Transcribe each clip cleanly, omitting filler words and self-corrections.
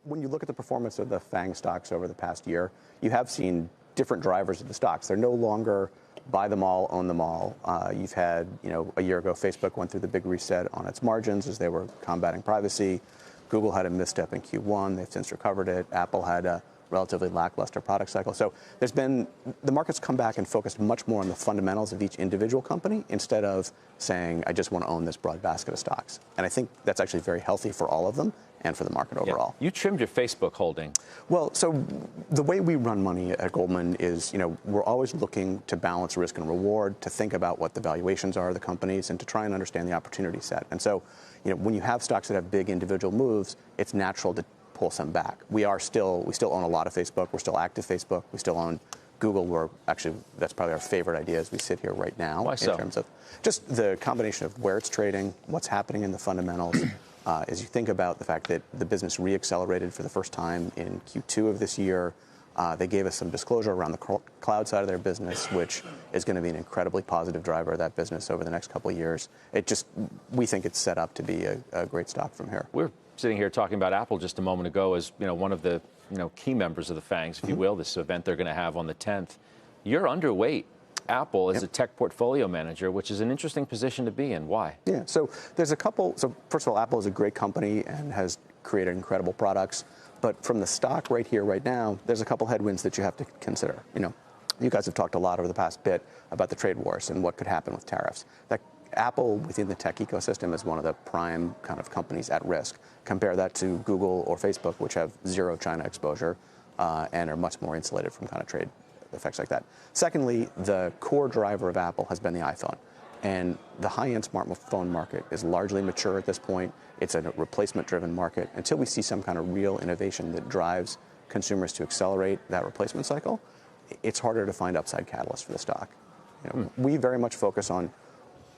when you look at the performance of the FANG stocks over the past year, you have seen different drivers of the stocks. They're no longer buy them all, own them all. You've had, a year ago, Facebook went through the big reset on its margins as they were combating privacy. Google had a misstep in Q1. They've since recovered it. Apple had a relatively lackluster product cycle. So the market's come back and focused much more on the fundamentals of each individual company instead of saying, I just want to own this broad basket of stocks. And I think that's actually very healthy for all of them and for the market overall. Yeah. You trimmed your Facebook holding. Well, so the way we run money at Goldman is, we're always looking to balance risk and reward, to think about what the valuations are of the companies, and to try and understand the opportunity set. And so, when you have stocks that have big individual moves, it's natural to pull some back. We still own a lot of Facebook. We're still active Facebook. We still own Google. That's probably our favorite idea as we sit here right now. Why so? In terms of just the combination of where it's trading, what's happening in the fundamentals. As you think about the fact that the business reaccelerated for the first time in Q2 of this year, they gave us some disclosure around the cloud side of their business, which is going to be an incredibly positive driver of that business over the next couple of years. We think it's set up to be a great stock from here. We're sitting here talking about Apple just a moment ago as one of the key members of the FANGs, if you will, this event they're going to have on the 10th. You're underweight Apple as a tech portfolio manager, which is an interesting position to be in. Why? Yeah, so there's a couple. So first of all, Apple is a great company and has created incredible products. But from the stock right here, right now, there's a couple headwinds that you have to consider. You guys have talked a lot over the past bit about the trade wars and what could happen with tariffs. Apple within the tech ecosystem is one of the prime kind of companies at risk. Compare that to Google or Facebook, which have zero China exposure and are much more insulated from kind of trade effects like that. Secondly, the core driver of Apple has been the iPhone. And the high-end smartphone market is largely mature at this point. It's a replacement-driven market. Until we see some kind of real innovation that drives consumers to accelerate that replacement cycle, it's harder to find upside catalysts for the stock. We very much focus on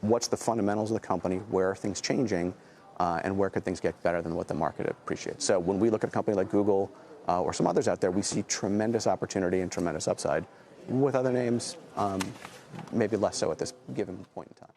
what's the fundamentals of the company, where are things changing, and where could things get better than what the market appreciates. So when we look at a company like Google or some others out there, we see tremendous opportunity and tremendous upside. With other names, maybe less so at this given point in time.